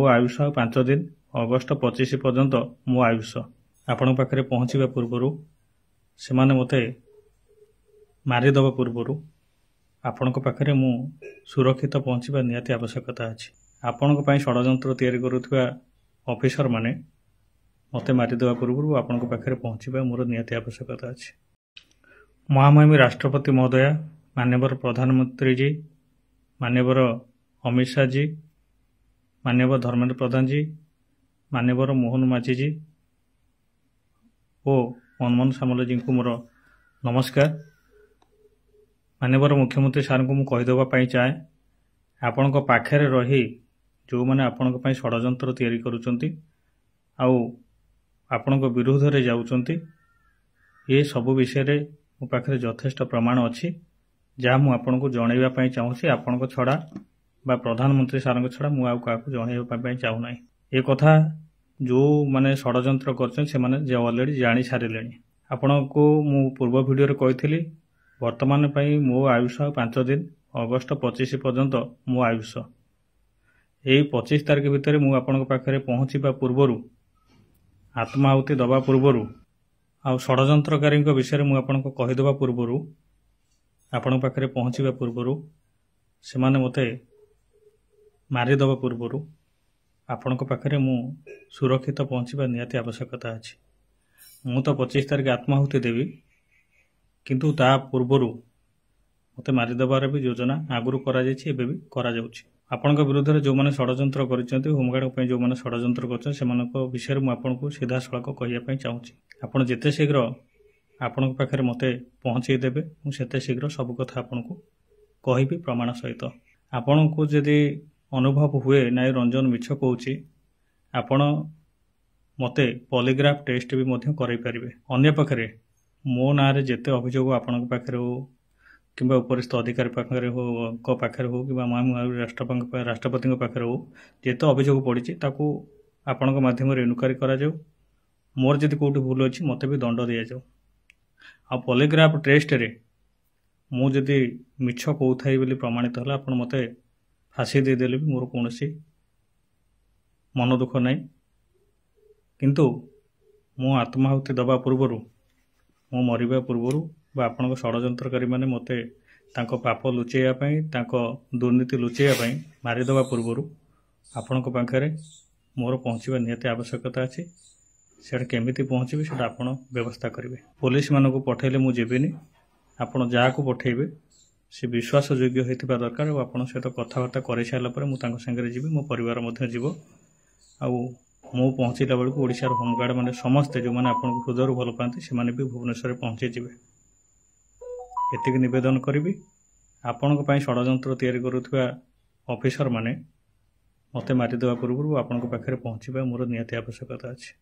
आयुष 5 दिन अगस्ट 25 पर्यंत मो आयुष आपण पाखे पहुँचवा पूर्वर से मते मारिदेवा पूर्वर आपण पाखे मु सुरक्षित पहुँचवा निहाती आवश्यकता अच्छी। आपण षड्यंत्र तैयारी करुवा ऑफिसर माने मते मारिदेवा पूर्व आपण पाखे पहुँचवा मोर निहाती आवश्यकता अच्छी। महामहिम राष्ट्रपति महोदया, माननीय प्रधानमंत्री जी, माननीय अमित शाह जी, माननीय धर्मेंद्र प्रधान जी, माननीय मोहन माझी जी और मनमोहन सामल जी को मोर नमस्कार। माननीय मुख्यमंत्री सार को मुझे चाहे आपण पाखे रही जो मैंने आपण षड्यंत्र तैयारी करुचंती आपण विरोध में जाउचंती ये सबु विषय मो पाखे यथेष्ट प्रमाण अच्छी जहाँ मुझे आपन को जनइबा चाहूँगी। आपण छड़ा बा प्रधानमंत्री सार छड़ा मुझे जनइबा चाहूना ये कथा जो माने षड्यंत्र कर ऑलरेडी जानी सारे। आपण को मु पूर्व वीडियो कही वर्तमान मो आयुष 5 दिन अगस्ट 25 पर्यंत मो आयुष यही 25 तारीख भितर मु आपण पाखे पहुँचवा पूर्वर आत्माहुति दबा पूर्वर आ षड्यंत्रकारी विषय मुझे आपको कहीदेवा पूर्वर आपण पाखे पहुँचवा पूर्वर से मते मारिदेवा पूर्वर आपण पाखे मु सुरक्षित पहुँचवा निहाती आवश्यकता अच्छी। मु तो 25 तारीख आत्माहुति देवी किंतु ता पूर्वर मते मारिदेवार भी योजना आगुरी करा आपण विरुद्ध में जो मैंने षड्यंत्र कर होमगार्ड जो मैंने षड्यंत्र कर विषय मुझे सीधा सड़क कहवाई चाहूँगी। आपड़ जिते शीघ्र आपण पाखे मत पहुँचईदेवे मुझे शीघ्र सब कथा आपन को कहबी प्रमाण सहित। आपण को जदि अनुभव हुए ना रंजन मिछ कहूँ आपण मते पॉलीग्राफ टेस्ट भी करई पारिबे। अन्य पाखे मो ना जिते अभियोग आपण पाखे हो कि उपरिस्थ अधिकारी पाखे हो पाखे हो कि राष्ट्रपति पाखे हो जिते अभियोग पड़ी आपण माध्यम इनक्वारी करा मोर जदि कौटी भूल अच्छी मत भी दंड दि जाऊ। आ पॉलीग्राफ टेस्ट रे मु जदि मिछ कहूथाई बोली प्रमाणित है आप मते फांसी देदेले भी मोर कौन मन दुख ना किंतु मो आत्माहुति दबा पूर्वर मो मरिबा पूर्वर आपण षड्यंत्रकारी मैंने मते पाप लुचेवाई दुर्नीति लुचेवाई मारिदेवा पूर्वर आपण पाखे मोर पहुँचवा निहाती आवश्यकता अच्छी। से केमिति पहुँचबी से आपण व्यवस्था करेंगे। पुलिस मान को पठेले मुझे जीविनी आपण जहाँ को पठेबे से विश्वास योग्य होता दरकार और आपण सहित कथबार्ता कर सारापर मुझे जी मो परिवार जीव मु पहुँचला बेलू ओडिशार होमगार्ड मैंने समस्ते जो मैंने आपको हृदय भल पाती से भी भुवनेश्वर पहुँची जी एति नवेदन करी आपण षड्यंत्र तैयारी करुवा ऑफिसर माने मते मारिदेवा पूर्व आपण पाखे पहुँचवा मोर निहाती आवश्यकता अच्छी।